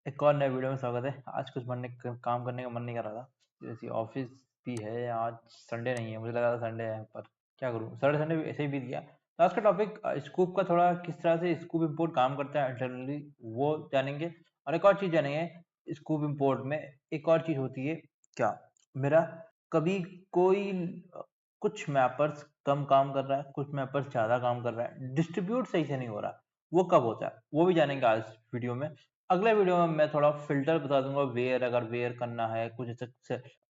एक और नए वीडियो में स्वागत है। आज कुछ काम करने का मन नहीं कर रहा था। जैसे ऑफिस भी है, आज संडे नहीं है, मुझे लगा था संडे है पर क्या करूँ, सैटरडे संडे भी ऐसे ही बीत गया। तो आज का टॉपिक स्कूप का, थोड़ा किस तरह से स्कूप इंपोर्ट काम करता है इंटरनली वो जानेंगे। और एक और चीज़ जानेंगे, स्कूप इंपोर्ट में एक और चीज़ होती है क्या, मेरा कभी कोई कुछ मैपर्स कम काम कर रहा है, कुछ मैपर्स ज़्यादा काम कर रहा है, डिस्ट्रीब्यूट सही से नहीं हो रहा, वो कब होता है वो भी जानेंगे आज वीडियो में। अगले वीडियो में मैं थोड़ा फिल्टर बता दूंगा, वेयर अगर वेयर करना है, कुछ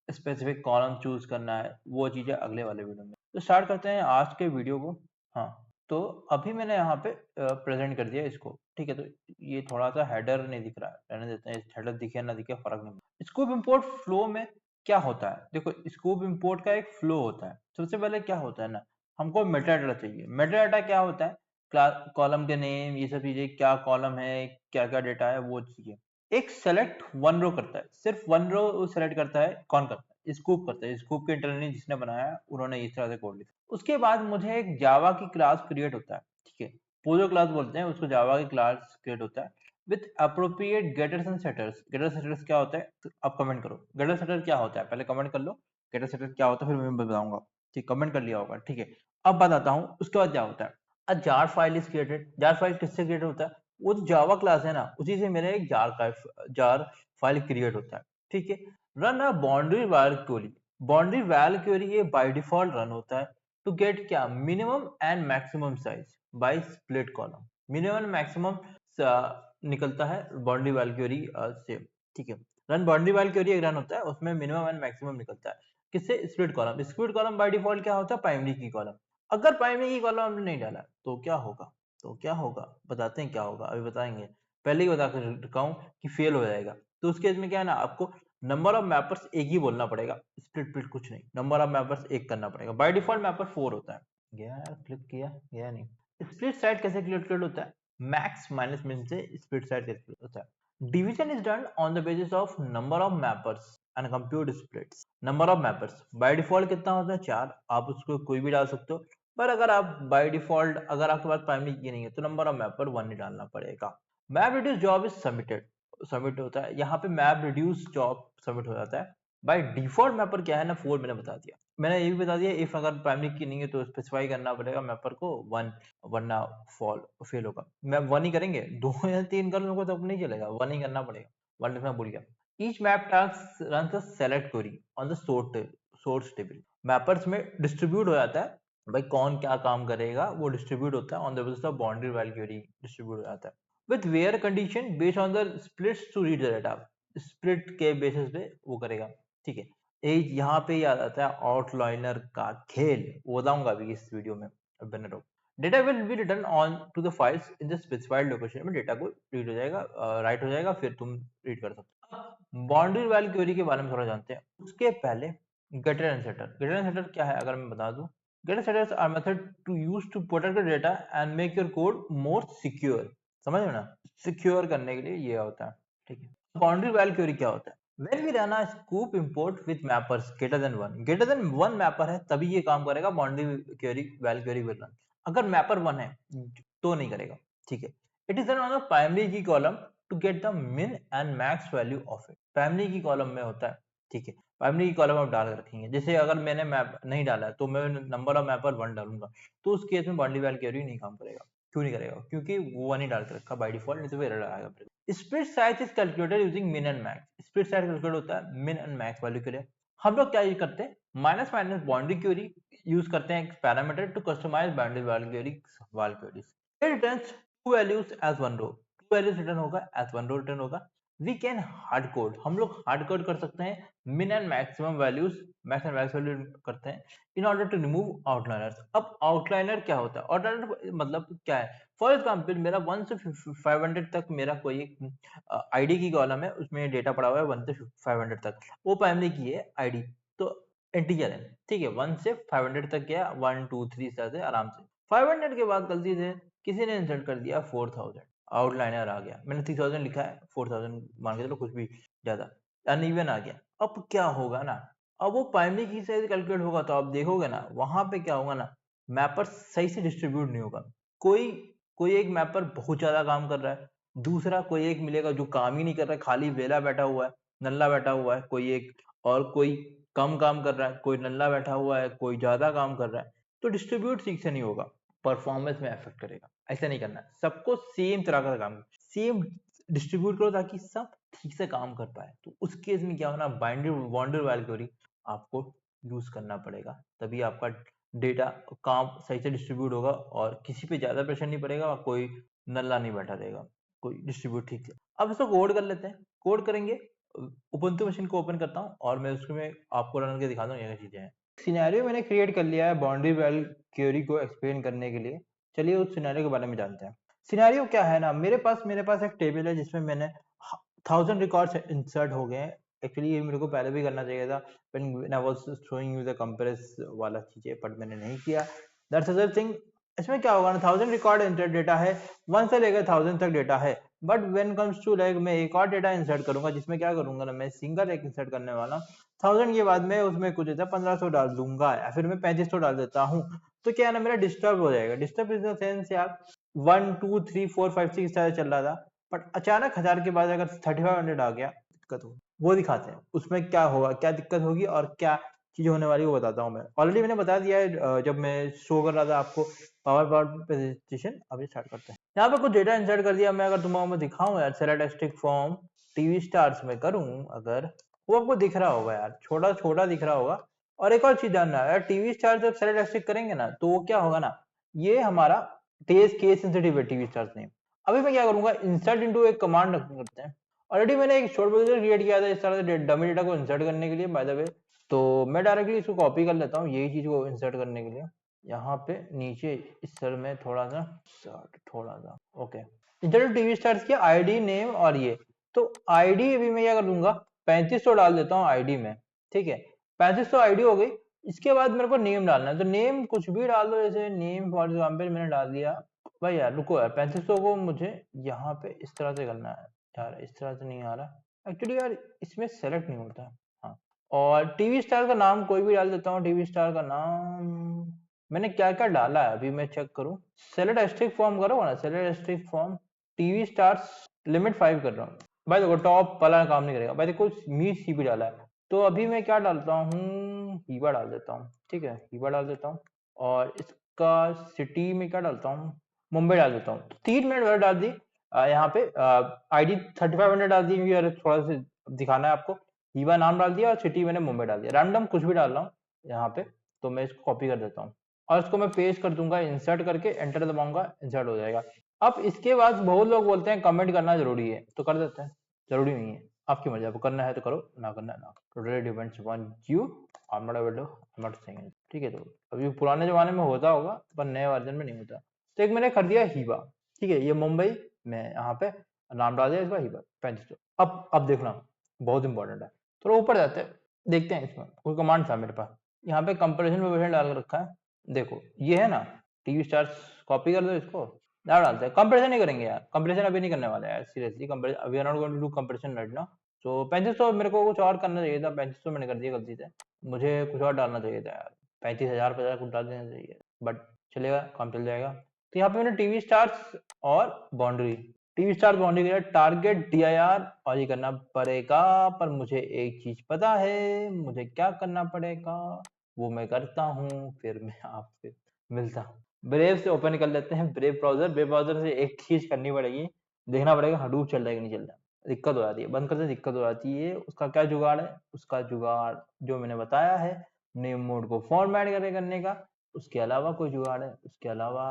स्पेसिफिक कॉलम चूज करना है, वो चीजें अगले वाले वीडियो में। तो स्टार्ट करते हैं आज के वीडियो को। हाँ, तो अभी मैंने यहाँ पे प्रेजेंट कर दिया इसको, ठीक है। तो ये थोड़ा सा हेडर नहीं दिख रहा है, रहने देते हैं, हेडर दिखे ना दिखे फर्क नहीं पड़ता। स्कूप इंपोर्ट फ्लो में क्या होता है, देखो स्कूप इंपोर्ट का एक फ्लो होता है। सबसे पहले क्या होता है ना, हमको मेटा डाटा चाहिए। मेटा डाटा क्या होता है, कॉलम के नेम, ये सब चीजें, क्या कॉलम है, क्या क्या डेटा है, वो चाहिए। एक सेलेक्ट वन रो करता है, सिर्फ वन रो सेलेक्ट करता है। कौन करता है, स्कूप करता है। स्कूप के इंटरनली जिसने बनाया उन्होंने इस तरह से कोड लिखा। उसके बाद मुझे एक जावा की क्लास क्रिएट होता है, ठीक है। पोजो क्लास बोलते हैं उसको, जावा की क्लास क्रिएट होता है with appropriate getters and setters. Getter setters क्या होता है, तो आप कमेंट करो गेटर सेटर क्या होता है, पहले कमेंट कर लो गेटर सेटर क्या होता है, फिर मैं बताऊंगा। ठीक, कमेंट कर लिया होगा, ठीक है। अब बताता हूँ उसके बाद क्या होता है। A jar file is created. Jar file किससे क्रिएट होता है, वो जो जावा क्लास है ना, उसी से मेरे एक जार फाइल क्रिएट होता है, ठीक है। Run a boundary value query. Boundary value query ये बाय डिफॉल्ट रन होता है टू गेट क्या, minimum and maximum size by split column. Minimum maximum निकलता है बाउंड्री वाल क्वेरी से, ठीक है। रन बाउंड्री वाल क्वेरी एक रन होता है, उसमें मिनिमम एंड मैक्सिमम निकलता है किससे, split column. Split column by default क्या होता है, प्राइमरी की कॉलम। अगर प्राइमरी की कॉलम हमने नहीं डाला तो क्या होगा, तो क्या होगा बताते हैं क्या होगा, अभी बताएंगे। पहले ही बता कर रखा हूं कि फेल हो जाएगा। तो उस केस में क्या है ना, आपको नंबर ऑफ मैपर्स एक ही बोलना पड़ेगा, स्प्लिट स्प्लिट कुछ नहीं, नंबर ऑफ मैपर्स एक करना पड़ेगा। बाय डिफॉल्ट मैपर 4 होता है। गया यार, क्लिक किया गया नहीं। स्प्लिट साइड कैसे कैलकुलेट होता है, मैक्स माइनस मिन से स्प्लिट साइड कैलकुलेट होता है। Division is done on the basis of number of mappers and compute splits. Number of mappers by default कितना होता है, 4। आप उसको कोई भी डाल सकते हो, पर अगर आप बाय डिफॉल्ट, अगर आपके पास प्राइमरी की नहीं है तो नंबर ऑफ मैपर 1 ही डालना पड़ेगा। Map reduce job is submitted, submit होता है यहाँ पे। मैप रिड्यूस जॉब सबमिट हो जाता है। बाय डिफॉल्ट मैपर क्या है ना, 4 मैंने बता दिया। मैंने ये भी बता दिया, इफ अगर प्राइमरी की नहीं है तो स्पेसिफाई करना पड़ेगा मैपर को 1, वरना फॉल फेल होगा। मैं 1 ही करेंगे, 2 या 3 कर लोगे तो नहीं चलेगा, 1 ही करना पड़ेगा। 1 लिखना भूल गया। Each map task run the select query on the source table. Mappers में डिस्ट्रीब्यूट हो जाता है, भाई कौन क्या काम करेगा वो डिस्ट्रीब्यूट होता है on the basis of boundary value query, distribute हो जाता है with where condition based on the splits to read the data. Split के बेसिस पे वो करेगा, ठीक है। यहाँ पे याद आता है आउटलाइनर का खेल, वो बताऊंगा अभी इस वीडियो में, बने रहो। Data will be written on to the files in the specified location. में डेटा को रीड हो जाएगा, राइट हो जाएगा, फिर तुम रीड कर सकते हो। बाउंड्री वैल्यू क्वेरी के बारे में थोड़ा जानते हैं। उसके पहले getter and setter. Getter and setter क्या है अगर मैं बता दूं, getter setters are method to use to protect the data and make your code more secure. समझ में ना, सिक्योर करने के लिए ये होता है, ठीक है। बाउंड्री वैल्यू क्वेरी क्या होता है, when we run a scoop import with mappers greater than one mapper है तभी ये काम करेगा, boundary query value query will run. अगर मैपर 1 है तो नहीं करेगा, ठीक है। It is run on the primary की कॉलम टू गेट द मिन and max value of it. Primary की कॉलम में होता है, ठीक है। प्राइमरी की कॉलम आप डाल के रखेंगे, जैसे अगर मैंने मैप नहीं डाला है तो मैं नंबर ऑफ मैपर 1 डालूंगा, तो उस केस में बाउंड्री वैल्यू क्वेरी नहीं काम करेगा। क्यों नहीं करेगा, क्योंकि वो 1 ही डाल के रखा बाय डिफॉल्ट, नहीं तो एरर आएगा। Split size is calculated using min and max. Split size calculate होता है मिन एंड मैक्स वैल्यू के लिए। हम लोग क्या यूज करते हैं, minus minus boundary query use करते हैं, एक parameter to customize boundary value query वाल queries. It returns two values as one row, two values return होगा, एज वन रो रिटर्न होगा। वी कैन हार्ड कोड, हम लोग हार्ड कोड कर सकते हैं min and maximum values, max and max value करते हैं in order to remove outliners. अब आउटलाइनर क्या होता है, आउटलाइनर मतलब क्या है, फॉर एग्जाम्पल मेरा 1 से 500 तक मेरा कोई एक आईडी की कॉलम है, उसमें डेटा पड़ा हुआ है 1 से 500 तक, वो प्राइमरी की है आईडी, तो इंटीजर है, ठीक है। 1 से 500 तक गया, 1 2 3 से आराम से। 500 के बाद गलती से किसी ने इंसर्ट कर दिया 4000, आउटलाइनर आ गया, मैंने 3000 लिखा है 4000 मान के चलो, कुछ भी ज्यादा अनइवन आ गया। अब क्या होगा ना, अब वो प्राइमरी की से कैलकुलेट होगा तो आप देखोगे ना, वहां पे क्या होगा ना, मैपर सही से डिस्ट्रीब्यूट नहीं होगा। कोई कोई एक मैपर बहुत ज्यादा काम कर रहा है, दूसरा कोई एक मिलेगा जो काम ही नहीं कर रहा है, खाली वेला बैठा हुआ है, नल्ला बैठा हुआ है कोई एक, और कोई कम काम कर रहा है, कोई नल्ला बैठा हुआ है, कोई ज्यादा काम कर रहा है। तो डिस्ट्रीब्यूट ठीक से नहीं होगा, परफॉर्मेंस में इफेक्ट करेगा। ऐसा नहीं करना है, सबको सेम तरह का काम, सेम डिस्ट्रीब्यूट करो ताकि सब ठीक से काम कर पाए। तो उस केस में क्या होना, बाइंडर वॉन्डर वाल थ्योरी आपको यूज करना पड़ेगा, तभी आपका डेटा काम सही से डिस्ट्रीब्यूट होगा और किसी पे ज्यादा प्रेशर नहीं पड़ेगा और कोई नल्ला नहीं बैठा रहेगा, कोई डिस्ट्रीब्यूट ठीक है। अब इसको कोड कर लेते हैं, कोड करेंगे। उबंटू मशीन को ओपन करता हूँ और मैं उसमें आपको रन करके दिखाता हूँ ये चीजें हैं। सिनेरियो मैंने क्रिएट कर लिया है बाउंड्री वैल क्वेरी को एक्सप्लेन करने के लिए। चलिए उस सिनेरियो के बारे में जानते हैं। सिनेरियो क्या है ना, मेरे पास एक टेबल है जिसमें मैंने 1000 रिकॉर्ड्स इंसर्ट हो गए हैं। एक्चुअली ये मेरे को पहले भी करना चाहिए था, when I was showing you the compress वाला चीजें, बट मैंने नहीं किया। That's other thing। इसमें क्या होगा ना, 1000 रिकॉर्ड इंसर्ट डेटा है, 1 से लेकर 1000 तक डेटा है। But when comes to like मैं एक और डेटा इंसर्ट करूंगा, जिसमें क्या करूंगा ना, मैं सिंगल एक इंसर्ट करने वाला 1000 के बाद में उसमें कुछ ऐसा 1500 डाल दूंगा या फिर मैं 3500 डाल देता हूँ। तो क्या है ना, मेरा डिस्टर्ब हो जाएगा। डिस्टर्ब इन द सेंस यार 1 2 3 4 5 6 तरह चल रहा था, बट अचानक 1000 के बाद अगर 3500 आ गया, दिक्कत हो, वो दिखाते हैं उसमें क्या होगा, क्या दिक्कत होगी और क्या चीज होने वाली, वो बताता हूँ मैं। ऑलरेडी मैंने बता दिया है जब मैं शो कर रहा था आपको पावर पॉइंट प्रेजेंटेशन। अभी स्टार्ट करते हैं। यहाँ पे कुछ डेटा इंसर्ट कर दिया मैं। अगर तुम्हें मैं दिखाऊं यार, सेलेक्ट फॉर्म टीवी स्टार्स में करूं अगर, वो आपको दिख रहा होगा यार, छोटा छोटा दिख रहा होगा। और एक और चीज जानना है यार, टीवी स्टार जब सेलेक्ट करेंगे ना, तो वो क्या होगा ना, ये हमारा केस सेंसिटिव है टीवी स्टार्स नेम। अभी मैं क्या करूंगा, इंसर्ट इनटू एक कमांड करते हैं। ऑलरेडी मैंने एक शॉर्ट प्रोसीजर क्रिएट किया था इस तरह से डमी डेटा को इंसर्ट करने के लिए, बाय द वे। तो मैं डायरेक्टली इसको कॉपी कर लेता हूँ यही चीज को इंसर्ट करने के लिए। यहाँ पे नीचे इस सेल में थोड़ा सा ओके, इंसर्ट टीवी स्टार्स की आईडी नेम और ये। तो आईडी अभी मैं क्या कर दूंगा, 3500 डाल देता हूँ आईडी में। ठीक है, 3500 आईडी हो गई। इसके बाद मेरे को नेम डालना है, तो नेम कुछ भी डाल दो, जैसे नेम फॉर एग्जाम्पल मैंने डाल दिया। भाई यार रुको यार, 3500 को मुझे यहाँ पे इस तरह से करना है यार, इस तरह से नहीं आ रहा एक्चुअली यार, इसमें सेलेक्ट नहीं होता। हाँ, और टीवी स्टार का नाम कोई भी डाल देता हूँ। टीवी स्टार का नाम मैंने क्या क्या डाला है अभी मैं चेक करूँ। सेलेक्ट एस्ट्रिक फॉर्म करो ना, select asterisk from TV stars limit 5 कर रहा हूँ। भाई देखो टॉप वाला काम नहीं करेगा। भाई देखो मीट सीपी डाला है, तो अभी मैं क्या डालता हूँ, हीवा डाल देता हूँ। ठीक है, हीवा डाल देता हूँ। और इसका सिटी में क्या डालता हूँ, मुंबई डाल देता हूँ। तो 3 मिनट वगैरह डाल दी। यहाँ पे आईडी 3500 डाल दी, यार थोड़ा सा दिखाना है आपको। हीवा नाम डाल दिया और सिटी मैंने मुंबई डाल दिया, रैंडम कुछ भी डाल रहा हूँ यहाँ पे। तो मैं इसको कॉपी कर देता हूँ और इसको मैं पेस्ट कर दूंगा, इंसर्ट करके एंटर दबाऊंगा, इंसर्ट हो जाएगा। अब इसके बाद बहुत लोग बोलते हैं कमेंट करना जरूरी है, तो कर देते हैं। जरूरी नहीं है, आपकी मर्जी, आपको करना है तो करो, ना करना है ना। Totally depends upon you. I am not able to, I am not saying. ठीक है, तो अभी पुराने जमाने में होता होगा पर नए वर्जन में नहीं होता। तो एक मैंने कर दिया हीवा। ठीक है, ये मुंबई में यहाँ पे नाम डाल दिया इसका हीवा 3500। अब देखना बहुत इंपॉर्टेंट है। थोड़ा ऊपर जाते हैं, देखते हैं इसमें कोई कमांड था मेरे पास। यहाँ पे कंपैरिजन प्रोविजन डाल के रखा है, देखो ये है ना टीवी स्टार्स। कॉपी कर दो इसको, डाल डालते हैं। कंपैरिजन नहीं करेंगे यार, कंपैरिजन अभी नहीं करने वाले यार, seriously comparison we are not going to do comparison right now. तो 3500 मेरे को कुछ और करना चाहिए था, 3500 मैंने कर दिया गलती से। मुझे कुछ और डालना चाहिए था यार, 35,000 50 कुछ डाल देना चाहिए, बट चलेगा, काम चल जाएगा। तो यहाँ पे मैंने टीवी स्टार्स और बाउंड्री, टीवी स्टार बाउंड्री के लिए टारगेट DIR और ये करना पड़ेगा। पर मुझे एक चीज पता है, मुझे क्या करना पड़ेगा वो मैं करता हूँ, फिर मैं आपसे मिलता हूँ। ब्रेव से ओपन कर लेते हैं, ब्रेव ब्राउजर से एक चीज करनी पड़ेगी, देखना पड़ेगा हडूप चल रहा है कि नहीं चल रहा। दिक्कत हो जाती है, बंद करते दिक्कत हो जाती है। उसका क्या जुगाड़ है, उसका जुगाड़ जो मैंने बताया है, नेम मोड को फॉर्मेट करने का। उसके अलावा कोई जुगाड़ है, उसके अलावा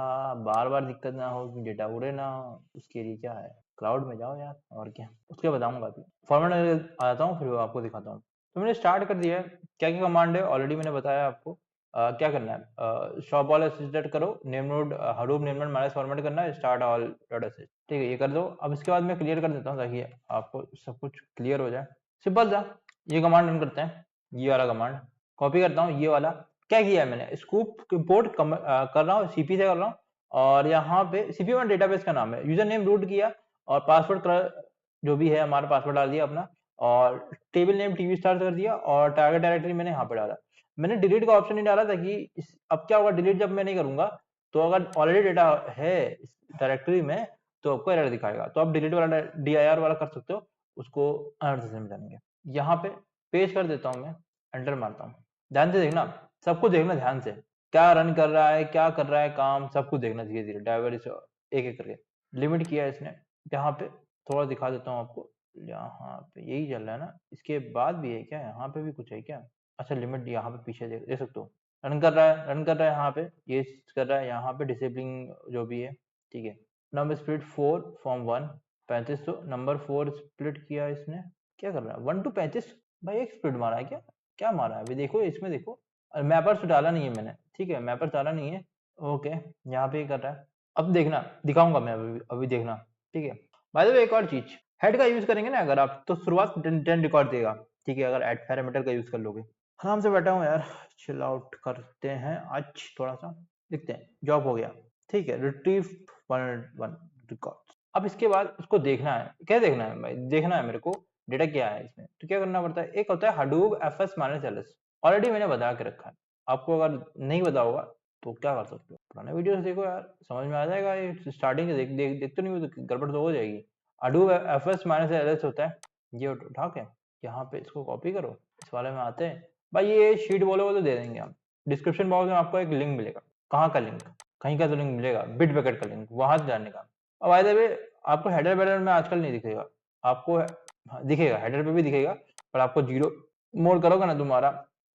बार बार दिक्कत ना हो, डेटा उड़े ना, उसके लिए क्या है, क्लाउड में जाओ यार, और क्या उसके बताऊंगा। अभी फॉर्मेट आ जाता हूँ फिर आपको दिखाता हूँ। तो मैंने स्टार्ट कर दिया है, क्या क्या कमांड है ऑलरेडी मैंने बताया आपको। क्या करना है, शॉप ऑल एसिस्टेड करो, name node Hadoop name node minus format करना है, स्टार्ट ऑल डॉट एसिस्ट। ठीक है, ये कर दो। अब इसके बाद मैं क्लियर कर देता हूँ ताकि आपको सब कुछ क्लियर हो जाए। सिंपल सा ये कमांड रन करते हैं, ये वाला कमांड कॉपी करता हूँ। ये वाला क्या किया है मैंने, स्कूप इंपोर्ट कर रहा हूँ, सीपी से कर रहा हूँ। और यहाँ पे सीपी में डेटाबेस का नाम है, यूजर नेम रूट किया और पासवर्ड जो भी है हमारा पासवर्ड डाल दिया अपना, और टेबल नेम टीवी स्टार कर दिया, और टारगेट डायरेक्टरी मैंने यहाँ पे डाला। मैंने डिलीट का ऑप्शन नहीं डाला ताकि अब क्या होगा, डिलीट जब मैं नहीं करूंगा तो अगर ऑलरेडी डेटा है इस डायरेक्टरी में तो आपको एरर दिखाएगा। तो आप डिलीट वाला DIR वाला कर सकते हो, उसको अलग से समझाएंगे। यहाँ पे पेस्ट कर देता हूँ मैं, एंटर मारता हूँ। ध्यान से देखना, सब कुछ देखना ध्यान से, क्या रन कर रहा है, क्या कर रहा है काम, सब कुछ देखना धीरे धीरे ड्राइवर एक एक करके। लिमिट किया इसने, यहाँ पे थोड़ा दिखा देता हूँ आपको। यहाँ पे यही चल रहा है ना, इसके बाद भी है क्या, यहाँ पे भी कुछ है क्या? अच्छा लिमिट यहाँ पे पीछे देख सकते हो, रन कर रहा है, रन कर रहा है, यहाँ पे ये कर रहा है, यहाँ पे डिसेबलिंग जो भी है, ठीक है। नंबर स्प्लिट 4 फ्रॉम 1 35, तो नंबर 4 स्प्लिट किया इसने, क्या कर रहा है 1 to 35, भाई एक स्प्लिट मारा है क्या, क्या मारा है अभी देखो इसमें, देखो मैपर्स डाला नहीं है मैंने, ठीक है, मैपर्स डाला नहीं है, ओके। यहाँ पे कर रहा है, अब देखना दिखाऊंगा मैं अभी देखना, ठीक है। बाय द वे एक और चीज, हेड का यूज करेंगे ना अगर आप, तो शुरुआत 10 रिकॉर्ड देगा, ठीक है, अगर एड पैरामीटर का यूज कर लोगे। आराम से बैठा हूँ यार, चिल आउट करते हैं आज थोड़ा सा, देखते हैं, जॉब हो गया, ठीक है, रिट्रीव 101 रिकॉर्ड। अब इसके बाद उसको देखना है, क्या देखना है भाई, देखना है मेरे को डेटा क्या है इसमें, तो क्या करना पड़ता है, एक होता है Hadoop FS-LS, ऑलरेडी मैंने बता के रखा है, आपको अगर नहीं पता होगा तो क्या कर सकते हो, पुराने वीडियोस देखो यार, समझ में आ जाएगा, ये स्टार्टिंग से देखते नहीं हो तो गड़बड़ तो हो जाएगी। Hadoop FS-LS होता है, ये उठा के यहाँ पे इसको कॉपी करो, इस वाले में आते हैं भाई, ये शीट बोलोगे तो दे देंगे हम, डिस्क्रिप्शन बॉक्स में आपको एक लिंक मिलेगा, कहाँ का लिंक, कहीं का तो लिंक मिलेगा, बिटबकेट का लिंक, वहां से जाने का। अब बाय द वे आपको हेडर वेडर में आजकल नहीं दिखेगा, आपको हाँ, दिखेगा हेडर पे भी दिखेगा, पर आपको जीरो मोड करोगे ना तुम्हारा,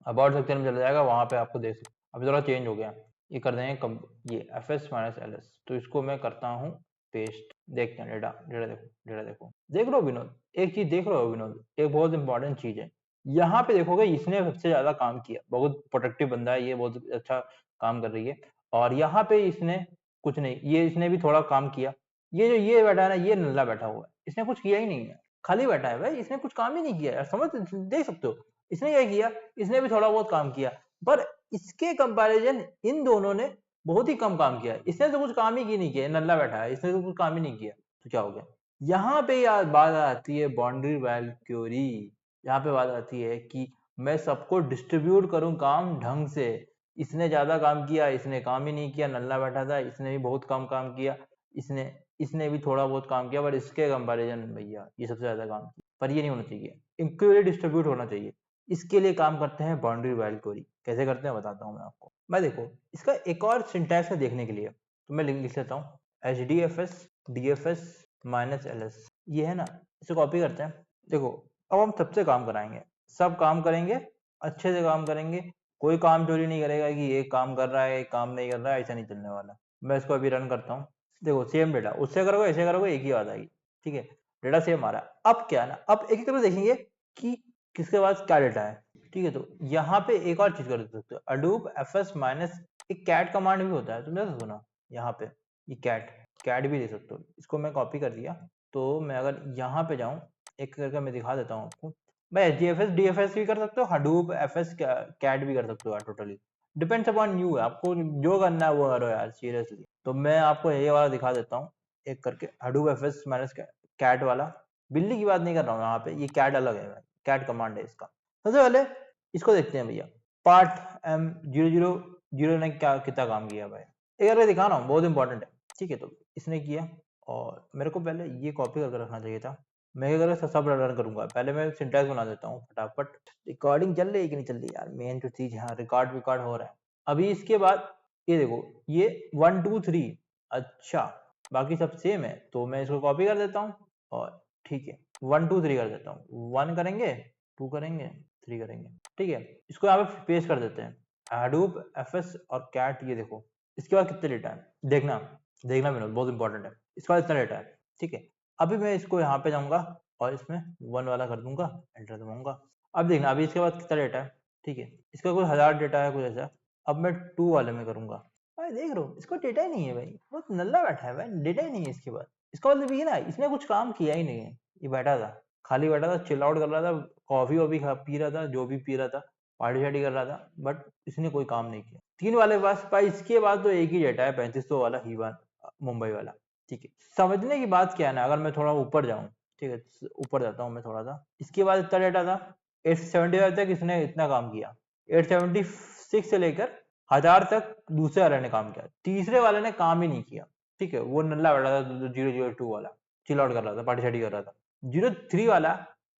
अबाउट सेक्शन में चला जाएगा, वहां पे आपको देख सकते, अभी थोड़ा चेंज हो गया, ये कर देंगे कम, ये FS-LS, तो इसको मैं करता हूँ पेस्ट, देखते हैं डेटा, डेटा देखो, डेटा देखो, देख लो विनोद, एक चीज देख लो विनोद, एक बहुत इंपॉर्टेंट चीज है, यहाँ पे देखोगे इसने सबसे ज्यादा काम किया, बहुत प्रोडक्टिव बंदा है ये, बहुत अच्छा काम कर रही है, और यहाँ पे इसने कुछ नहीं, ये इसने भी थोड़ा काम किया, ये जो ये बैठा है ना, ये नल्ला बैठा हुआ है, इसने कुछ किया ही नहीं है, खाली बैठा है भाई, इसने कुछ काम ही नहीं किया यार, समझ देख सकते हो, इसने क्या किया, इसने भी थोड़ा बहुत काम किया, पर इसके कंपैरिजन इन दोनों ने बहुत ही कम काम किया, इसने तो कुछ काम ही नहीं किया, नल्ला बैठा है, इसने तो कुछ काम ही नहीं किया, तो क्या हो गया, यहाँ पे यार बात आती है बाउंड्री वैल्यू क्वेरी, यहाँ पे बात आती है कि मैं सबको डिस्ट्रीब्यूट करूं काम ढंग से, इसने ज्यादा काम किया, इसने काम ही नहीं किया, नल्ला बैठा था, इसने भी बहुत कम काम किया, इसने इसने भी थोड़ा बहुत काम किया, पर इसके कंपैरिजन भैया ये सबसे ज्यादा काम किया, पर ये नहीं होना चाहिए, इक्वली डिस्ट्रीब्यूट होना चाहिए, इसके लिए काम करते हैं बाउंड्री वैल्यू क्वेरी, कैसे करते हैं बताता हूँ मैं आपको। मैं देखो इसका एक और सिंटैक्स है देखने के लिए, तो मैं लिख लेता हूँ HDFS DFS -LS, ये है ना, इसे कॉपी करते हैं, देखो अब हम सबसे काम कराएंगे, सब काम करेंगे, अच्छे से काम करेंगे, कोई काम चोरी नहीं करेगा कि ये काम कर रहा है एक काम नहीं कर रहा है, ऐसा नहीं चलने वाला। मैं इसको अभी रन करता हूँ, देखो सेम डेटा, उससे करोगे ऐसे करोगे एक ही बात आएगी, ठीक है, डेटा सेम आ रहा है। अब क्या है ना, अब एक एक करके देखेंगे कि किसके पास क्या डेटा है, ठीक है, तो यहाँ पे एक और चीज कर सकते हो, Hadoop FS माइनस एक कैट कमांड भी होता है, तुमने तो सुना, यहाँ पे ये कैट भी दे सकते हो, इसको मैं कॉपी कर दिया, तो मैं अगर यहाँ पे जाऊँ एक करके मैं दिखा देता हूँ आपको, मैं HDFS DFS भी कर सकते हो, Hadoop FS कैट भी कर सकते हो यार, टोटली डिपेंड्स अपॉन यू है, आपको जो करना है वो करो यार सीरियसली। तो मैं आपको ये वाला दिखा देता हूँ एक करके, Hadoop FS माइनस कैट वाला, बिल्ली की बात नहीं कर रहा हूँ यहाँ पे, ये कैट अलग है, कैट कमांड है इसका। सबसे पहले इसको देखते हैं भैया, पार्ट M000 ने क्या कितना काम किया भाई, एक करके दिखा रहा हूँ, बहुत इंपॉर्टेंट है, ठीक है, तो इसने किया, और मेरे को पहले ये कॉपी करके रखना चाहिए था, मैं क्या करूँगा सब रन करूंगा, पहले मैं सिंटैक्स बना देता हूँ फटाफट, रिकॉर्डिंग चल रही है कि नहीं चल रही यार, मेन जो चीज है रिकॉर्ड हो रहा है। अभी इसके बाद ये देखो, ये 1 2 3, अच्छा बाकी सब सेम है, तो मैं इसको कॉपी कर देता हूँ, और ठीक है 1 2 3 कर देता हूँ, 1 करेंगे, 2 करेंगे, 3 करेंगे, ठीक है, इसको यहाँ पे पेस्ट कर देते हैं, Hadoop FS और कैट, ये देखो इसके बाद कितने डेटा है, देखना देखना विनोद, बहुत इंपॉर्टेंट है, इसके बाद इतना डेटा है, ठीक है। अभी मैं इसको यहाँ पे जाऊंगा और इसमें 1 वाला कर दूंगा, एंटर दबाऊंगा, अब देखना अभी इसके बाद कितना डेटा है, ठीक है, इसका कुछ 1000 डेटा है कुछ ऐसा, अब मैं 2 वाले में करूंगा, भाई देख रहा हूँ इसको डेटा ही नहीं है भाई, बहुत नल्ला बैठा है भाई, डेटा ही नहीं है इसके बाद, इसका मतलब ये ना इसने कुछ काम किया ही नहीं है, ये बैठा था, खाली बैठा था, चिल आउट कर रहा था, कॉफी वॉफी पी रहा था, जो भी पी रहा था, पार्टी शार्टी कर रहा था, बट इसने कोई काम नहीं किया। 3 वाले पास भाई, इसके बाद तो एक ही डेटा है 3500 वाला हीवान मुंबई वाला, ठीक है। समझने की बात क्या है ना, अगर मैं थोड़ा ऊपर जाऊं, ठीक है, ऊपर जाता हूँ मैं थोड़ा सा, इसके बाद इतना डेटा था 875 तक इसने इतना काम किया, 876 से लेकर 1000 तक दूसरे वाले ने काम किया, तीसरे वाले ने काम ही नहीं किया, ठीक है, वो नल्ला बैठा था 002 वाला, चिल आउट कर रहा था, पार्टी शार्टी कर रहा था। 03 वाला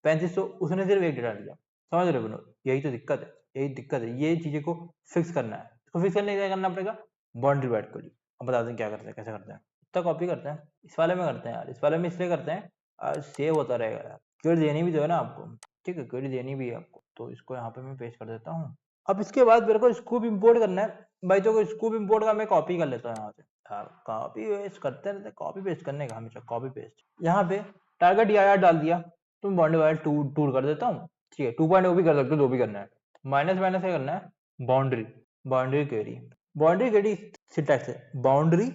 3500 उसने सिर्फ एक डेटा दिया। समझ रहे हो बनो, यही तो दिक्कत है, यही दिक्कत है। ये चीजें को फिक्स करना है। इसको फिक्स करने के लिए क्या करना पड़ेगा, बाउंड्री बैठ को। अब बता दें क्या करते हैं, कैसे करते हैं। इतना कॉपी करते हैं, इस वाले में करते हैं यार, इस वाले में इसलिए करते हैं सेव होता रहेगा यार। क्वेरी देनी भी तो है ना आपको, ठीक है, क्वेरी देनी भी है आपको, तो इसको यहाँ पे मैं पेस्ट कर देता हूँ। अब इसके बाद मेरे को स्कूप इंपोर्ट करना है भाई, तो स्कूप इंपोर्ट का मैं कॉपी कर लेता हूँ यहाँ से यार। कॉपी पेस्ट करते रहते, कॉपी पेस्ट करने का हमेशा कॉपी पेस्ट। यहाँ पे टारगेट DIR डाल दिया, तुम बाउंड्री वाइड टूर कर देता हूँ, ठीक है। 2.0 भी कर सकते हो, जो भी करना है। माइनस माइनस क्या करना है, boundary, boundary query. Boundary query syntax है बाउंड्री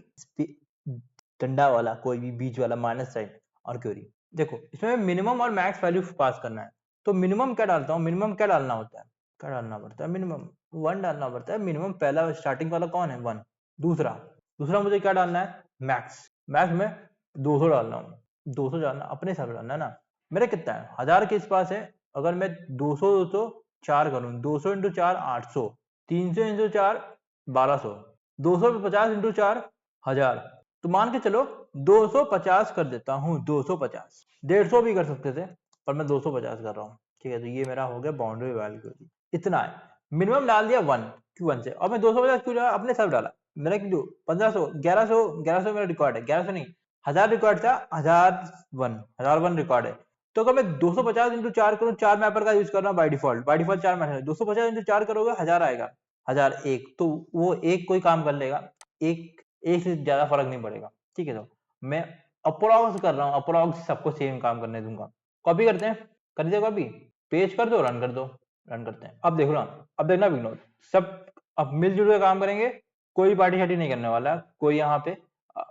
डंडा वाला कोई भी बीच वाला माइनस साइन और क्वेरी। देखो इसमें मिनिमम और मैक्स वैल्यू पास करना है। तो मिनिमम क्या डालता हूँ, मिनिमम क्या डालना होता है, क्या डालना पड़ता है, मिनिमम 1 डालना पड़ता है। मिनिमम पहला स्टार्टिंग वाला कौन है, 1। दूसरा दूसरा मुझे क्या डालना है, मैक्स। मैक्स में 200 डालना हूँ, 200 डालना अपने हिसाब से डालना है ना। मेरा कितना है, 1000 के पास है। अगर मैं 200 तो 4 करूँ, 200 इंटू 4 800, 300 इंटू 4 1200, 250 इंटू 4 1000। तो मान के चलो 250 कर देता हूँ, 250। 150 भी कर सकते थे, पर मैं 250 कर रहा हूँ, ठीक है। तो ये मेरा हो गया बाउंड्री वैल्यू, इतना है। मिनिमम डाल दिया 1, क्यों 1 से, और मैं 250 क्यों डाला, अपने सब डाला। मेरा क्यों 1500 1100 1100 मेरा रिकॉर्ड है, 1100 नहीं 1000 रिकॉर्ड था, 1001 रिकॉर्ड है। तो अगर मैं 250 इंटू 4 करूँ, 4 मैपर का यूज कर रहा हूँ बाई डिफॉल्ट, 4 मैपर, 250 इंटू 4 करोगे 1000 आएगा, 1001। तो वो एक कोई काम कर लेगा, एक एक से ज्यादा फर्क नहीं पड़ेगा, ठीक है। तो मैं अप्रोक्स कर रहा हूँ, अप्रोक्स सबको सेम काम करने दूंगा। कॉपी करते हैं, कर दिया कॉपी, पेज कर दो, रन कर दो, रन करते हैं। अब देखो ना, अब देखना बिग नोट, सब अब मिलजुल के काम करेंगे, कोई पार्टी शार्टी नहीं करने वाला, कोई यहाँ पे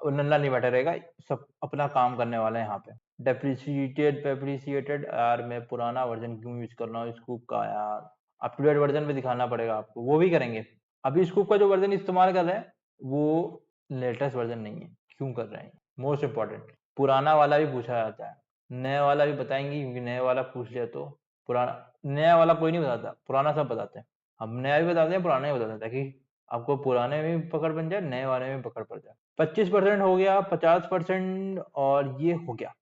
नल्ला नहीं बैठा रहेगा, सब अपना काम करने वाला है यहाँ पे। डेप्रिसिएटेड यार, मैं पुराना वर्जन क्यों यूज कर रहा हूँ स्कूप का यार, अप टू डेट वर्जन में दिखाना पड़ेगा आपको, वो भी करेंगे। अभी स्कूप का जो वर्जन इस्तेमाल कर रहे हैं वो लेटेस्ट वर्जन नहीं है, क्यों कर रहे हैं, मोस्ट इंपॉर्टेंट। पुराना वाला भी पूछा जाता है, नया वाला भी बताएंगे, क्योंकि नया वाला पूछ लिया तो पुराना, नया वाला कोई नहीं बताता, पुराना सब बताते हैं। हम नया भी बताते हैं, पुराना भी बताते हैं, ताकि आपको पुराने में भी पकड़ बन जाए, नए वाले में भी पकड़ पड़ जाए। 25% हो गया, 50%, और ये हो गया।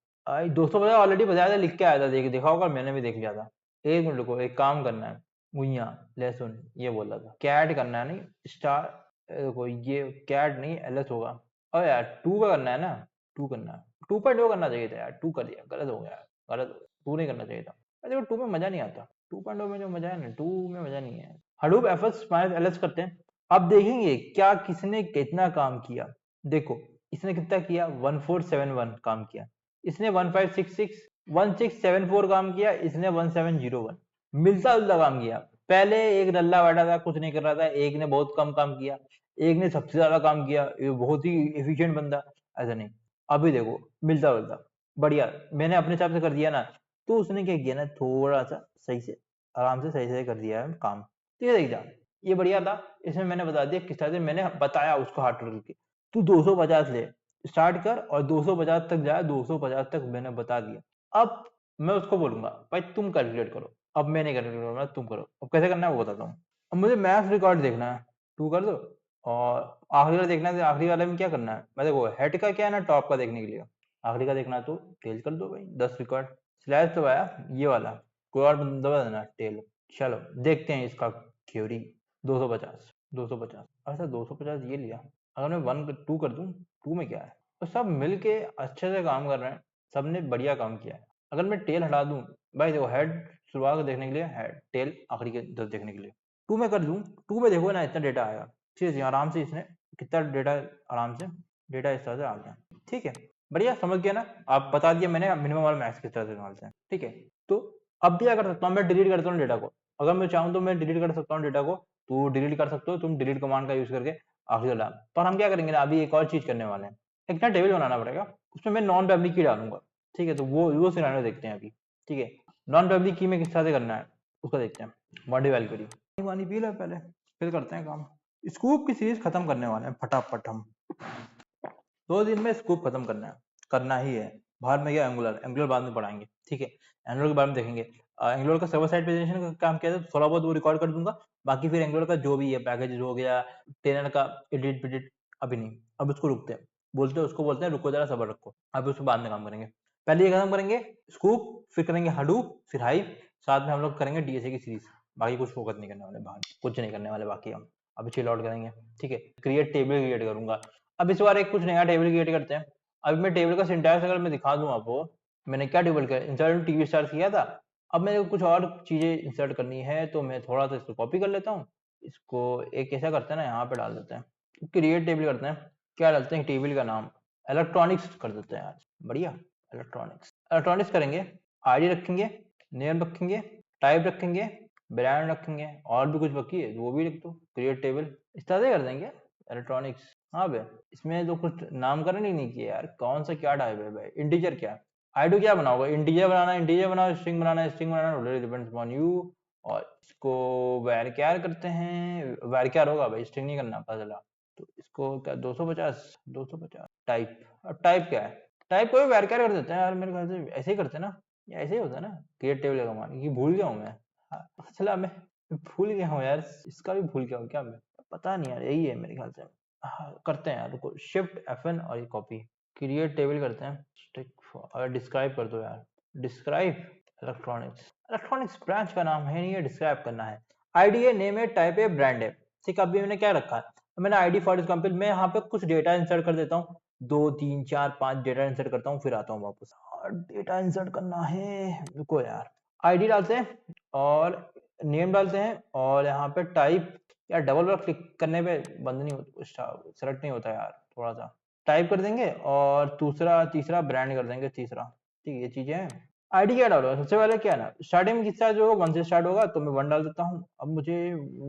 250 ऑलरेडी बताया था, लिख के आया था, देखा होगा, मैंने भी देख लिया था। एक मिनट रुको, एक काम करना है, गुइया लहसुन ये बोल रहा था, कैट करना है, नहीं स्टार, देखो ये कैट नहीं LS होगा। और यार 2 का करना है ना, 2 करना है, 2.0 करना चाहिए था यार, 2 कर दिया, गलत हो गया यार, गलत हो गया, 2 नहीं करना चाहिए था। देखो 2 में मजा नहीं आता, 2.0 में जो मजा है ना, 2 में मजा नहीं है। हडूप एफएस माइनस LS करते हैं। अब देखेंगे क्या किसने कितना काम किया। देखो इसने कितना किया, 1471 काम किया, इसने 1566 1674 काम किया, इसने 1701, मिलता जुलता काम किया। पहले एक नल्ला बैठा था, कुछ नहीं कर रहा था, एक ने बहुत कम काम किया, एक ने सबसे ज्यादा काम किया, ये बहुत ही एफिशिएंट बंदा। ऐसा नहीं, अभी देखो मिलता जुलता, बढ़िया, मैंने अपने हिसाब से कर दिया ना, तो उसने क्या किया ना, थोड़ा सा सही से आराम से सही से कर दिया है काम, ठीक है। देख जा, ये बढ़िया था, इसमें मैंने बता दिया किस तरह से मैंने बताया उसको हार्ड करके। तू 250 ले, स्टार्ट कर और 250 तक जाए, 250 तक मैंने बता दिया। अब मैं उसको बोलूंगा भाई तुम कैलकुलेट करो, अब मैं नहीं कैलकुलेट करूंगा, तुम करो। अब कैसे करना है वो बताता हूँ। अब मुझे मैथ्स रिकॉर्ड देखना है, तू कर दो, और आखिरी वाला देखना है, तो आखिरी वाले में क्या करना है, मैं देखो हेड का क्या है ना, टॉप का देखने के लिए, आखिरी का देखना है तो टेल कर दो भाई, 10 रिकॉर्ड। स्लैश दबाया, ये वाला कोई और दबा देना, टेल। चलो देखते हैं इसका थ्योरी। 250 250, अच्छा 250 ये लिया। अगर मैं 1 2 कर दूं, 2 में क्या है, तो सब मिलके अच्छे से काम कर रहे हैं, सबने बढ़िया काम किया है। अगर मैं टेल हटा दूं, भाई देखो हेड शुरुआत देखने के लिए, हेड टेल आखिरी के 10 देखने के लिए, 2 में कर दूं, 2 में देखो ना इतना डेटा आएगा, ठीक है, आराम से इसने कितना डेटा, आराम से डेटा इस तरह से आ गया, ठीक है। बढ़िया, समझ गया ना, आप बता दिया मैंने मिनिमम और मैक्स किस तरह से निकालते हैं, ठीक है। तो अब भी क्या कर सकता हूँ, मैं डिलीट करता हूँ डेटा को, अगर मैं चाहूँ तो मैं डिलीट कर सकता हूँ डेटा को, तो डिलीट कर सकते हो तुम डिलीट कमांड का यूज करके आखिरी वाला। पर हम क्या करेंगे ना, अभी एक और चीज करने वाले हैं, एक ना टेबल बनाना पड़ेगा, उसमें मैं नॉन पब्लिक की डालूंगा, ठीक है। तो वो सिनेरियो देखते हैं अभी, ठीक है। नॉन पब्लिक की में किस तरह से करना है उसको देखते हैं। बॉडी वैल्यू पानी पी लो पहले, फिर करते हैं काम। स्कूप की सीरीज खत्म करने वाले हैं फटाफट हम, 2 दिन में स्कूप खत्म करना है, करना ही है। बाहर में गया एंगुलर, एंगुलर बाद में पढ़ाएंगे, ठीक है। एंगुलर के बारे में देखेंगे, एंगुलर का सर्वर साइड प्रेजेंटेशन का काम किया था, थोड़ा बहुत वो रिकॉर्ड कर दूंगा। बाकी फिर एंगुलर का जो भी है पैकेज हो गया, टेनर का एडिट विडिट, अभी नहीं, अब उसको रुकते हैं। बोलते हैं, उसको बोलते हैं रुको जरा सब्र रखो, अब उसको बाद में काम करेंगे। पहले ये खत्म करेंगे स्कूप, फिर करेंगे हडूप, फिर हाइव, साथ में हम लोग करेंगे डीएसए की सीरीज। बाकी कुछ फोकस नहीं करने वाले, बाहर कुछ नहीं करने वाले बाकी हम अभी चिल आउट करेंगे। ठीक है, क्रिएट टेबल क्रिएट करूंगा। अब इस बार एक कुछ नया टेबल क्रिएट करते हैं। अभी मैं टेबल का सिंटैक्स अगर मैं दिखा दूं आपको, मैंने क्या टेबल का इंसर्ट टीवी स्टार किया था। अब मेरे को कुछ और चीजें इंसर्ट करनी है, तो मैं थोड़ा सा इसको कॉपी कर लेता हूँ। इसको एक ऐसा करते हैं ना, यहाँ पे डाल देते हैं, क्रिएट टेबल करते हैं। क्या डालते हैं टेबल का नाम, इलेक्ट्रॉनिक्स कर देते हैं आज, बढ़िया। इलेक्ट्रॉनिक्स करेंगे, आईडी रखेंगे, नेम रखेंगे, टाइप रखेंगे, ब्रांड रखेंगे, और भी कुछ बाकी है वो भी लिख दो, क्रिएट टेबल इस तरह से कर देंगे। इलेक्ट्रॉनिक्स, हाँ भाई इसमें तो कुछ नामकरण ही नहीं किया यार, कौन सा क्या टाइप है भाई, इंटीजर क्या, आईडी क्या बनाओगे, इंटीजर बनाना इंटीजर बनाओ, string banana string banana, depends upon you. और इसको varchar करते हैं, varchar होगा भाई, स्ट्रिंग नहीं करना, पता चला। तो इसको क्या 250 टाइप, अब टाइप क्या है, टाइप को भी varchar कर देते हैं यार, मेरे ख्याल से ऐसे ही करते हैं ना, या ऐसे ही होता है ना, क्रिएट टेबल का कमांड, ये भूल गया हूँ मैं। हाँ, पता चला मैं भूल गया हूँ यार, इसका भी भूल गया हूँ क्या मैं, पता नहीं यार, यही है मेरे ख्याल से। हाँ, करते हैं यार, रुको शिफ्ट FN और ये कॉपी, क्रिएट टेबल करते हैं। अगर डिस्क्राइब कर दो यार, डिस्क्राइब इलेक्ट्रॉनिक्स ब्रांच का नाम है, नहीं है डिस्क्राइब करना है। आईडी है, नेम है, टाइप है, ब्रांड है। ठीक, अभी मैंने क्या रखा है, मैंने आईडी फॉर एग्जाम्पल, मैं यहाँ पे कुछ डेटा इंसर्ट कर देता हूँ, 2 3 4 5 डेटा इंसर्ट करता हूँ, फिर आता हूँ वापस। डेटा इंसर्ट करना है, रुको यार, आईडी डालते हैं और नेम डालते हैं, और यहाँ पे टाइप, यार डबल बार क्लिक करने पे बंद नहीं होता, सेलेक्ट नहीं होता यार, थोड़ा सा टाइप कर देंगे, और दूसरा तीसरा ब्रांड कर देंगे, तीसरा। ठीक है, ये चीजें हैं। आईडी क्या डालो, सबसे पहले क्या है ना, स्टार्टिंग में किसका जो 1 से स्टार्ट होगा, तो मैं 1 डाल देता हूँ। अब मुझे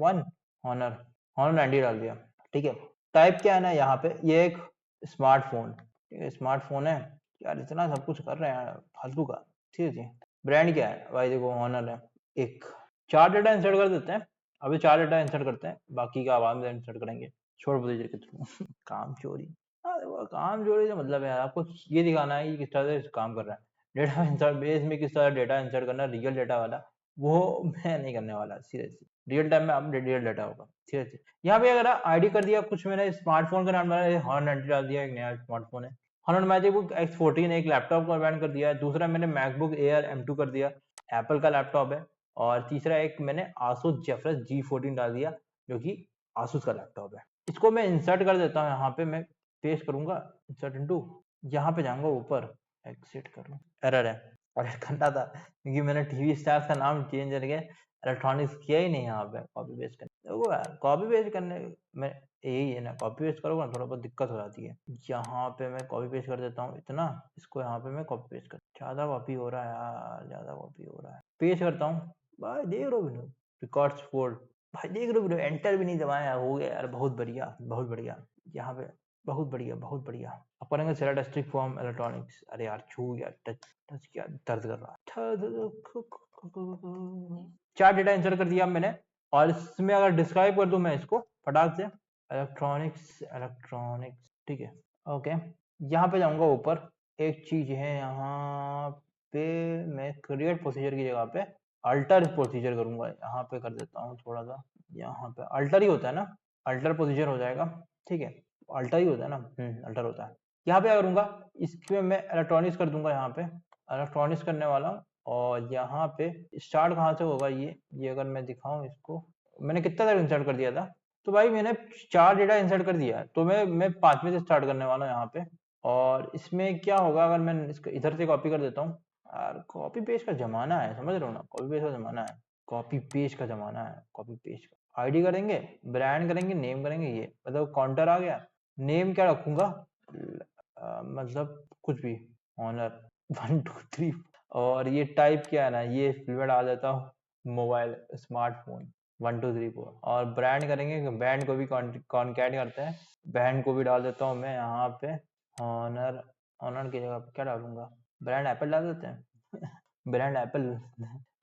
1 हॉनर, हॉनर 90 डाल दिया। ठीक है, टाइप क्या है ना यहाँ पे, ये एक स्मार्टफोन, ठीक है स्मार्टफोन है। यार इतना सब कुछ कर रहे हैं फालतू का। ठीक है जी, ब्रांड क्या है भाई, देखो हॉनर है। एक 4 डेटा इंसर्ट कर देते हैं, अभी 4 डेटा इंसर्ट करते हैं, बाकी का बाद में इंसर्ट करेंगे शॉर्ट प्रोसीजर के थ्रू। काम चोरी, हाँ देखो काम चोरी से मतलब है यार, आपको ये दिखाना है कि किस तरह से काम कर रहा है। डेटा इंसर्ट बेस में किस तरह डेटा इंसर्ट करना, रियल डेटा वाला, वो मैं नहीं करने वाला सीरियसली। रियल टाइम में आप रियल डेटा होगा सीरियसली। यहाँ पे अगर आईडी कर दिया कुछ, मैंने स्मार्टफोन का नाम डाला, हॉर्न 90 डाल दिया, एक नया स्मार्टफोन है हॉर्न मैजिकबुक X14, एक लैपटॉप का ब्रांड कर दिया है। दूसरा मैंने मैकबुक एयर M2 कर दिया, एप्पल का लैपटॉप है। और तीसरा एक मैंने आसूस जेफरस G14 डाल दिया, जो कि आसूस का लैपटॉप है। इसको मैं इंसर्ट कर देता हूँ, यहाँ पे मैं पेस्ट करूंगा, इंसर्ट इनटू, यहाँ पे जाऊंगा ऊपर, एग्जिट करूँ, एरर है, एरर करना था क्योंकि मैंने टीवी स्टार का नाम चेंज करके इलेक्ट्रॉनिक्स किया ही नहीं। यहाँ पे कॉपी पेस्ट करने, देखो यार कॉपी पेस्ट करने में यही है ना, कॉपी पेस्ट करोगे ना थोड़ा बहुत दिक्कत हो जाती है। यहाँ पे मैं कॉपी पेस्ट कर देता हूँ इतना, इसको यहाँ पे मैं कॉपी पेस्ट कर, ज्यादा कॉपी हो रहा है यार, ज्यादा कॉपी हो रहा है, पेस्ट करता हूँ। भाई देख रहे हो रिकॉर्ड्स फोल्ड, भाई देख रहे हो एंटर भी नहीं दबाया, हो गया यार, बहुत बढ़िया बहुत बढ़िया। यहाँ पे बहुत बढ़िया बहुत बढ़िया। अब करेंगे सेलेक्ट स्टिक फॉर्म इलेक्ट्रॉनिक्स, अरे यार छू यार, टच टच किया, दर्द कर रहा है। 4 डेटा इंसर्ट कर दिया मैंने, और इसमें अगर डिस्क्राइब कर दूं मैं इसको फटाक से, इलेक्ट्रॉनिक्स ठीक है, ओके। यहाँ पे जाऊंगा ऊपर, एक चीज है यहाँ पे, मैं क्रिएट प्रोसीजर की जगह पे अल्टर प्रोसीजर करूंगा, यहाँ पे कर देता हूँ थोड़ा सा, यहाँ पे अल्टर ही होता है ना, अल्टर प्रोसीजर हो जाएगा। ठीक है, अल्टर ही होता है ना, अल्टर होता है। यहाँ पे क्या करूंगा, इसमें मैं इलेक्ट्रॉनिक्स कर दूंगा, यहाँ पे इलेक्ट्रॉनिक्स करने वाला हूँ। और यहाँ पे स्टार्ट कहाँ से होगा, ये अगर मैं दिखाऊं इसको, मैंने कितना तक इंसर्ट कर दिया था, तो भाई मैंने 4 डेटा इंसर्ट कर दिया है, तो मैं 5वें से स्टार्ट करने वाला हूँ यहाँ पे। और इसमें क्या होगा, अगर मैं इसको इधर से कॉपी कर देता हूँ, यार कॉपी पेस्ट का जमाना है, समझ रहे हो ना, कॉपी पेस्ट का जमाना है, कॉपी पेस्ट का जमाना है, कॉपी पेस्ट का। आईडी करेंगे, ब्रांड करेंगे, नेम करेंगे, ये मतलब काउंटर आ गया। नेम क्या रखूंगा, मतलब कुछ भी, ऑनर 1 2 3। और ये टाइप क्या है ना, ये फिल्म डाल देता हूँ, मोबाइल स्मार्टफोन 1 2 3 4। और ब्रांड करेंगे, ब्रांड को भी कॉन्कैट करते हैं, ब्रांड को भी डाल देता हूँ मैं यहाँ पे, ऑनर, ऑनर की जगह क्या डालूंगा, ब्रांड एप्पल डाल देते हैं। Brand Apple.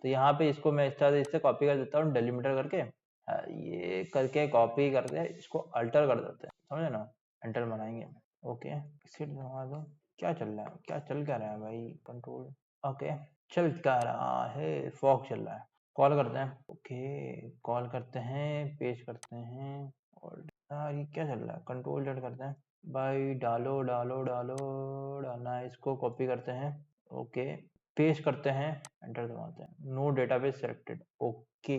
तो यहाँ पे इसको मैं इस तरह से इससे कॉपी कर देता हूँ, डेलीमीटर करके, ये करके कॉपी करके इसको अल्टर कर देते हैं, समझे ना, एंटर बनाएंगे। ओके, सीट दबा दो, क्या चल रहा है, क्या चल क्या रहा है भाई, कंट्रोल, ओके, चल क्या रहा है, फॉग चल रहा है, कॉल करते हैं, ओके कॉल करते हैं, पेश करते हैं, और यार ये क्या चल रहा है, कंट्रोल जेड करते हैं, भाई डालो डालो डालो, डालना है, इसको कॉपी करते हैं। ओके, पेस्ट करते हैं, एंटर दबाते हैं। No database selected. Okay,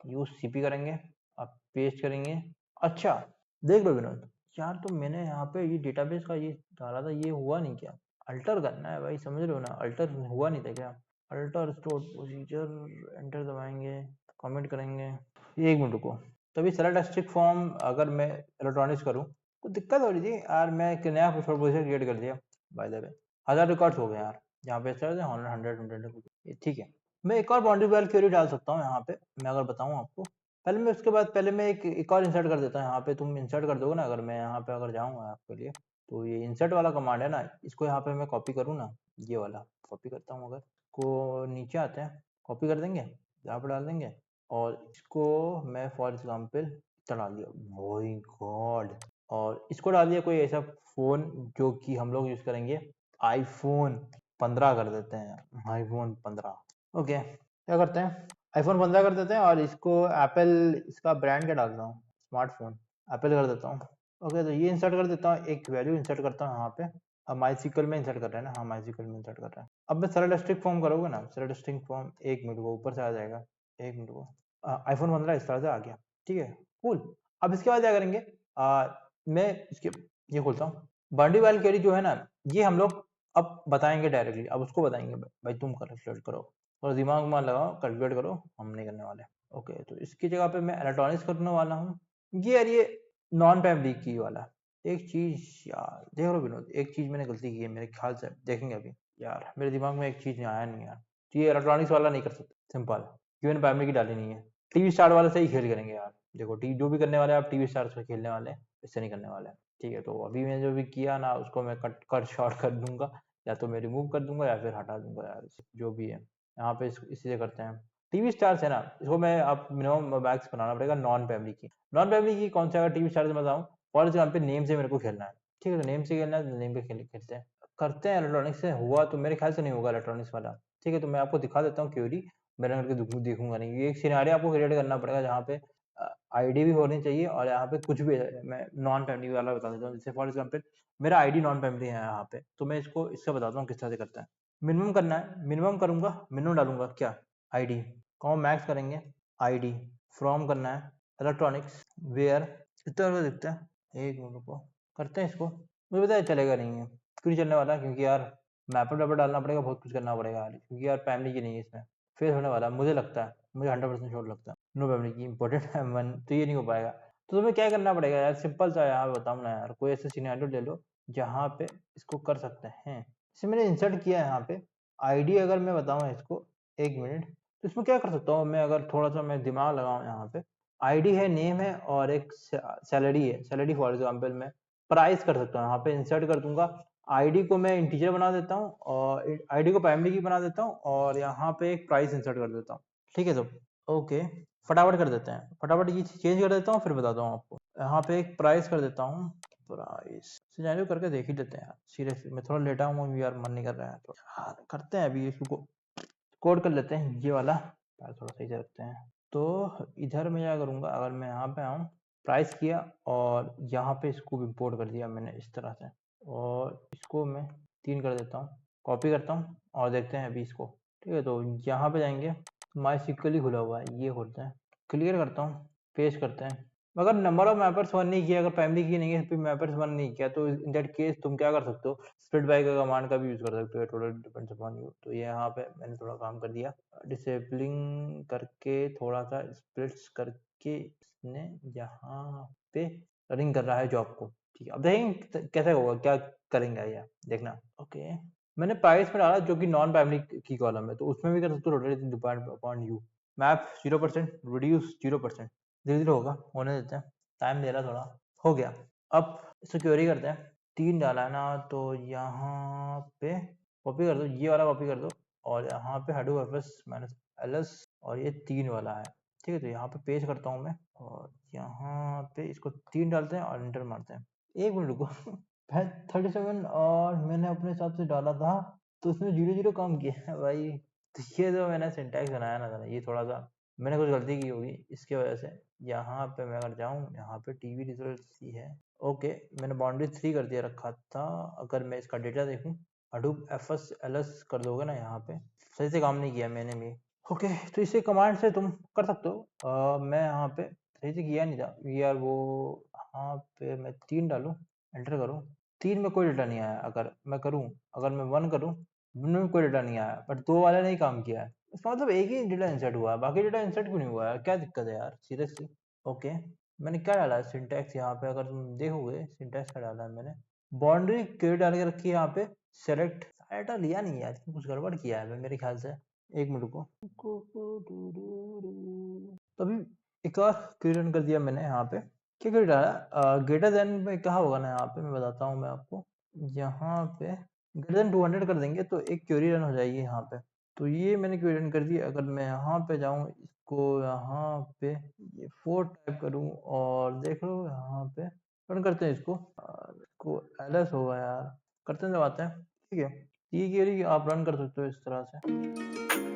use CP करेंगे, अब पेस्ट करेंगे। अच्छा, देख लो विनोद, यार तो मैंने यहाँ पे ये डेटाबेस का ये डाला था, ये हुआ नहीं क्या? अल्टर करना है भाई, समझ रहे हो ना, अल्टर हुआ नहीं था क्या? अल्टर स्टोर प्रोसीजर, एंटर दबाएंगे, कमेंट करेंगे। एक मिनट रुको, तभी सेलेक्ट डिस्ट्रिक्ट फॉर्म अगर मैं इलेक्ट्रॉनिक्स करूँ तो दिक्कत हो रही थी यार। मैं एक नया प्रोसीजर क्रिएट कर दिया बाय द वे, 1000 रिकॉर्ड्स हो गए यार। यहाँ पे सर 100 ठीक है। मैं एक और बाउंड्री वैल्यू क्वेरी डाल सकता हूँ यहाँ पे, मैं अगर बताऊँ आपको। पहले मैं उसके बाद पहले मैं एक और इंसर्ट कर देता हूँ यहाँ पे। तुम इंसर्ट कर दोगे ना, अगर मैं यहाँ पे अगर जाऊँगा आपके लिए, तो ये इंसर्ट वाला कमांड है ना, इसको यहाँ पे मैं कॉपी करूँ ना, ये वाला कॉपी करता हूँ। अगर को नीचे आते हैं, कॉपी कर देंगे, यहाँ पे डाल देंगे, और इसको मैं फॉर एग्जाम्पल डाल दिया, माय गॉड, और इसको डाल दिया कोई ऐसा फोन जो कि हम लोग यूज करेंगे, आईफोन 15 कर देते हैं, आईफोन 15। ओके, क्या करते हैं, आईफोन 15 कर देते हैं, और इसको एप्पल, इसका ब्रांड क्या डालता हूँ, स्मार्टफोन, एप्पल कर देता हूँ। ओके, तो ये इंसर्ट कर देता हूँ, एक वैल्यू इंसर्ट करता हूँ यहाँ पे। अब माईसीक्वल में इंसर्ट कर रहे हैं ना, हाँ माईसीक्वल में इंसर्ट कर रहे हैं। अब मैं सरल स्ट्रिंग फॉर्म करोगे ना, सरल स्ट्रिंग फॉर्म, एक मिनट को ऊपर से आ जाएगा, एक मिनट को, आईफोन 15 इस तरह से आ गया, ठीक है, कूल। अब इसके बाद क्या करेंगे, मैं इसके ये खोलता हूँ, बाउंड्री वैल्यू क्वेरी जो है ना, ये हम लोग अब बताएंगे डायरेक्टली, अब उसको बताएंगे भाई तुम कैलकुलेट करो, और दिमाग में लगाओ, कैलकुलेट करो, हम नहीं करने वाले। ओके, तो इसकी जगह पे मैं इलेक्ट्रॉनिक्स करने वाला हूँ। ये यार ये नॉन फैमिली की वाला एक चीज, यार देख लो विनोद, एक चीज मैंने गलती की है मेरे ख्याल से, देखेंगे अभी। यार मेरे दिमाग में एक चीज नहीं आया नहीं यार, तो ये इलेक्ट्रॉनिक्स वाला नहीं कर सकते, सिंपल, क्यों फैमिली की डाली नहीं है। टीवी स्टार वाले से ही खेल करेंगे यार, देखो टी जो भी करने वाले आप टीवी स्टार से खेलने वाले, इससे नहीं करने वाले। ठीक है, तो अभी मैं जो भी किया ना, उसको मैं कट कट शॉर्ट कर दूंगा, या तो मैं रिमूव कर दूंगा या फिर हटा दूंगा यार, जो भी है यहाँ पे इसी से करते हैं। टीवी स्टार्स है ना, इसको मैं अब मिनिमम मैक्स बनाना पड़ेगा नॉन फैमिली की। नॉन फैमिली की कौन सा, अगर टीवी स्टार से बताऊँ, फॉर एग्जाम्पल नेम से मेरे को खेलना है, ठीक है, तो नेम से खेलना है, नेम पे खेलते हैं, करते हैं। इलेक्ट्रॉनिक्स से हुआ तो मेरे ख्याल से नहीं होगा इलेक्ट्रॉनिक्स वाला, ठीक है, तो मैं आपको दिखा देता हूँ क्यूरी, मैंने करके देखूंगा नहीं। ये एक सिनेरियो आपको क्रिएट करना पड़ेगा जहाँ पे आईडी भी होनी चाहिए, और यहाँ पे कुछ भी है, मैं नॉन फैमिली वाला बता देता हूँ। जैसे फॉर एग्जाम्पल मेरा आईडी नॉन फैमिली है यहाँ पे, तो मैं इसको इससे बताता हूँ किस तरह से करता है। मिनिमम करना है, मिनिमम करूंगा, मिनिमम डालूंगा क्या, आईडी, कॉम मैक्स करेंगे, आईडी, फ्रॉम करना है, इलेक्ट्रॉनिक्स वेयर, इस तरह से दिखता है। एक मिनट को करते हैं इसको, मुझे पता है चलेगा नहीं है, क्यों नहीं चलने वाला, क्योंकि यार मैपर वैपर डालना पड़ेगा, बहुत कुछ करना पड़ेगा यार, क्योंकि यार फैमिली की नहीं है इसमें, फेल होने वाला है, मुझे लगता है, मुझे 100% श्योर लगता है, नो फैमिली की इंपॉर्टेंट है मन, तो ये नहीं हो पाएगा। तो तुम्हें क्या करना पड़ेगा यार, सिंपल सा यहाँ बताऊँ ना यार, कोई ऐसे सिनेरियो ले लो जहाँ पे इसको कर सकते हैं। जैसे मैंने इंसर्ट किया है यहाँ पे आईडी, अगर मैं बताऊँ इसको, एक मिनट, तो इसमें क्या कर सकता हूँ मैं, अगर थोड़ा सा मैं दिमाग लगाऊं यहाँ पे, आईडी है, नेम है, और एक सैलरी है, सैलरी फॉर एग्जाम्पल मैं प्राइस कर सकता हूँ, यहाँ पे इंसर्ट कर दूंगा, आईडी को मैं इंटीजर बना देता हूँ, और आईडी को प्राइमरी की बना देता हूँ, और यहाँ पे एक प्राइस इंसर्ट कर देता हूँ, ठीक है। तो ओके, फटाफट कर देते हैं, फटाफट ये चेंज कर देता हूँ, फिर बताता हूँ आपको। यहाँ पे एक प्राइस कर देता हूँ, प्राइस सिनेरियो करके देख ही लेते हैं यार, सीरियसली मैं थोड़ा लेटा हूँ यार, मन नहीं कर रहा है, तो यार करते हैं अभी इसको, कोड कर लेते हैं ये वाला, यार थोड़ा सही से रखते हैं। तो इधर मैं क्या करूँगा, अगर मैं यहाँ पे आऊँ, प्राइस किया, और यहाँ पे इसको इम्पोर्ट कर दिया मैंने इस तरह से, और इसको मैं 3 कर देता हूँ, कॉपी करता हूँ, और देखते हैं अभी इसको। ठीक है, तो यहाँ पे जाएंगे, माई सिक्वल ही खुला हुआ है, ये खोलते हैं, क्लियर करता हूँ, पेस्ट करते हैं। अगर नंबर ऑफ मैपर्स वन नहीं किया, अगर प्राइमरी की नहीं है, फिर मैपर्स वन नहीं किया, तो इन दैट केस तुम क्या कर सकते हो, स्प्लिट बाय का कमांड का भी यूज कर सकते हो, टोटल डिपेंड्स अपॉन यू। तो ये यहाँ पे मैंने थोड़ा काम कर दिया, डिसेबलिंग करके, थोड़ा सा स्प्लिट्स करके, इसने यहाँ पे रनिंग कर रहा है जॉब को, ठीक है। अब देखेंगे कैसे होगा, क्या करेंगे ये देखना। ओके, मैंने प्राइस में डाला जो कि नॉन प्राइमरी की कॉलम है, तो उसमें भी कर सकते हो, total depend upon you. Map 0%, reduce 0%, धीरे धीरे होगा, होने देते हैं, टाइम दे रहा थोड़ा, हो गया। अब सिक्योरिटी करते हैं, 3 डाला है ना, तो यहाँ पे कॉपी कर दो, ये वाला कॉपी कर दो, और यहाँ पे हेडो एफएस माइनस एलएस, और ये 3 वाला है, ठीक है। तो यहाँ पे पेस्ट करता हूँ मैं, और यहाँ पे इसको 3 डालते हैं, और एंटर मारते हैं। एक मिनट रुको, 37, और मैंने अपने हिसाब से डाला था, तो उसमें 0 0 काम किया है भाई। तो ये जो मैंने सिंटैक्स बनाया ना, ये थोड़ा सा मैंने कुछ गलती की होगी, इसकी वजह से। यहाँ पे मैं अगर जाऊँ, यहाँ पे टीवी रिजल्ट ही है, ओके, मैंने बाउंड्री 3 कर दिया रखा था। अगर मैं इसका डेटा देखूं, hadoop fs ls कर दोगे ना यहाँ पे, सही से काम नहीं किया मैंने भी। ओके, तो इसे कमांड से तुम कर सकते हो। मैं यहाँ पे सही से किया नहीं था यार, वो यहाँ पे मैं 3 डालूं, एंटर करूं, 3 में कोई डेटा नहीं आया। अगर मैं करूं, अगर मैं 1 करूं, 1 में कोई डेटा नहीं आया, बट 2 वाले ने ही काम किया है। इसका मतलब एक ही डेटा इंसर्ट हुआ है, बाकी डेटा इंसर्ट क्यों नहीं हुआ है? क्या दिक्कत है यार, सीरियसली। ओके, मैंने क्या डाला है सिंटैक्स यहाँ पे, अगर तुम देखोगे सिंटैक्स क्या डाला है मैंने, बाउंड्री क्यों डाल के रखी है यहाँ पे, सेलेक्ट डाटा लिया नहीं यार, कुछ गड़बड़ किया है मेरे ख्याल से। एक मिनट को, तभी एक और क्वेरी रन कर दिया मैंने यहाँ पे। क्या क्वेरी डाला, ग्रेटर देन में क्या होगा ना, यहाँ पे मैं बताता हूँ मैं आपको। यहाँ पे ग्रेटर देन 200 कर देंगे तो एक क्वेरी रन हो जाएगी यहाँ पे। तो ये मैंने क्वेरी रन कर दी। अगर मैं यहाँ पे जाऊँ, इसको यहाँ पे ये 4 टाइप करूँ और देख लो यहाँ पे रन करते हैं इसको। इसको एलएस होगा यार, करते हैं, दबाते हैं, ठीक है। ये क्वेरी आप रन कर सकते हो इस तरह से।